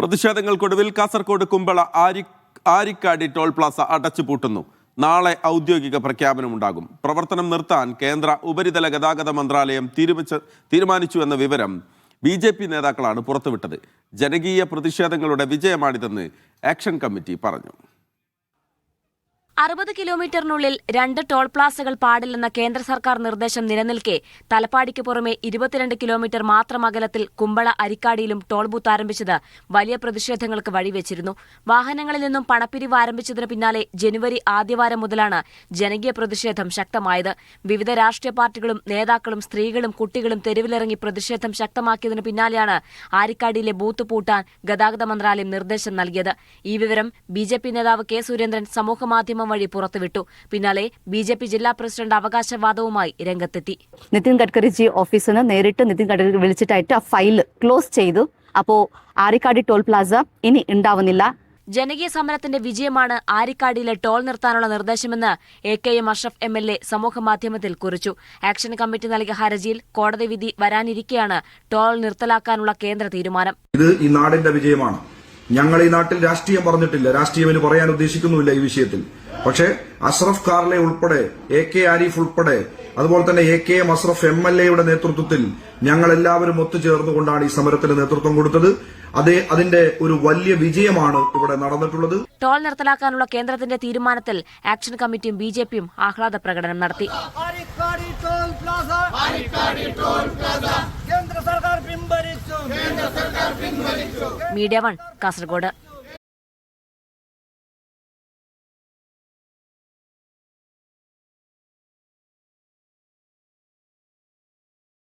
പ്രതിഷേധങ്ങൾക്കൊടുവിൽ Kasaragod Kumbla Arikkady toll Plaza അടച്ചുപൂട്ടുന്നു. നാളെ ഔദ്യോഗിക പ്രഖ്യാപനമുണ്ടാകും. പ്രവർത്തനം നിർത്താൻ കേന്ദ്ര ഉപരിതല ഗതാഗത മന്ത്രാലയം തീരുമാനിച്ചു എന്ന വിവരം BJP നേതാക്കളാണ് പുറത്തുവിട്ടത്. ജനകീയ പ്രതിഷേധങ്ങളുടെ വിജയമാണിതെന്ന് ആക്ഷൻ കമ്മിറ്റി പറഞ്ഞു. 60 കിലോമീറ്ററിനുള്ളിൽ 2 ടോൾ പ്ലാസകൾ പാടില്ലെന്ന കേന്ദ്ര സർക്കാർ നിർദ്ദേശം നിലനിൽക്കെ തലപ്പാടിക്ക് പുറമെ 22 കിലോമീറ്റർ മാത്രം അകലത്തിൽ കുമ്പള അരിക്കാടിയിലും ടോൾ ബൂത്ത് ആരംഭിച്ചത് വലിയ പ്രതിഷേധങ്ങൾക്ക് വഴിവെച്ചിരുന്നു. വാഹനങ്ങളിൽ നിന്നും പണപ്പിരിവ് ആരംഭിച്ചതിന് പിന്നാലെ ജനുവരി ആദ്യവാരം മുതലാണ് ജനകീയ പ്രതിഷേധം ശക്തമായത്. വിവിധ രാഷ്ട്രീയ പാർട്ടികളും നേതാക്കളും സ്ത്രീകളും കുട്ടികളും തെരുവിലിറങ്ങി പ്രതിഷേധം ശക്തമാക്കിയതിനു പിന്നാലെയാണ് ആരിക്കാടിയിലെ ബൂത്ത് പൂട്ടാൻ ഗതാഗത മന്ത്രാലയം നിർദ്ദേശം നൽകിയത്. ഈ വിവരം BJP നേതാവ് K. സുരേന്ദ്രൻ സമൂഹമാധ്യമ വഴി പുറത്തുവിട്ടു. പിന്നാലെ BJP ജില്ലാ പ്രസിഡന്റ് അവകാശവാദവുമായി രംഗത്തെത്തി. നിതിൻ ഗഡ്കരിജി ഓഫീസിൽ നിന്ന് നേരിട്ട് നിതിൻ ഗഡ്കരി വിളിച്ചിട്ടായിട്ട് ആ ഫയൽ ക്ലോസ് ചെയ്തു. അപ്പോ ആരിക്കാടി ടോൾ പ്ലാസ ഇനി ഉണ്ടാവുന്നില്ല. ജനകീയ സമരത്തിന്റെ വിജയമാണ് ആരിക്കാടിയിലെ ടോൾ നിർത്താനുള്ള നിർദ്ദേശമെന്ന് AKM അഷ്റഫ് MLA സമൂഹമാധ്യമത്തിൽ കുറിച്ചു. ആക്ഷൻ കമ്മിറ്റി നൽകിയ ഹർജിയിൽ കോടതി വിധി വരാനിരിക്കെയാണ് ടോൾ നിർത്തലാക്കാനുള്ള കേന്ദ്ര തീരുമാനം. ഇത് ഈ നാടിന്റെ വിജയമാണ്. ഞങ്ങൾ ഈ നാട്ടിൽ രാഷ്ട്രീയം പറഞ്ഞിട്ടില്ല, രാഷ്ട്രീയം പറയാൻ ഉദ്ദേശിക്കുന്നുമില്ല ഈ വിഷയത്തിൽ. പക്ഷേ അഷ്റഫ് കാർലെ ഉൾപ്പെടെ AK ആരിഫ് ഉൾപ്പെടെ അതുപോലെ തന്നെ AKM അഷ്റഫ് MLA നേതൃത്വത്തിൽ ഞങ്ങൾ എല്ലാവരും ഒത്തുചേർന്നുകൊണ്ടാണ് ഈ സമരത്തിന് നേതൃത്വം കൊടുത്തത്. അതിന്റെ ഒരു വലിയ വിജയമാണ് ഇവിടെ നടന്നിട്ടുള്ളത്. ടോൾ നിർത്തലാക്കാനുള്ള കേന്ദ്രത്തിന്റെ തീരുമാനത്തിൽ ആക്ഷൻ കമ്മിറ്റിയും BJPയും ആഹ്ലാദ പ്രകടനം നടത്തി. മീഡിയ 1 കാസർഗോഡ്.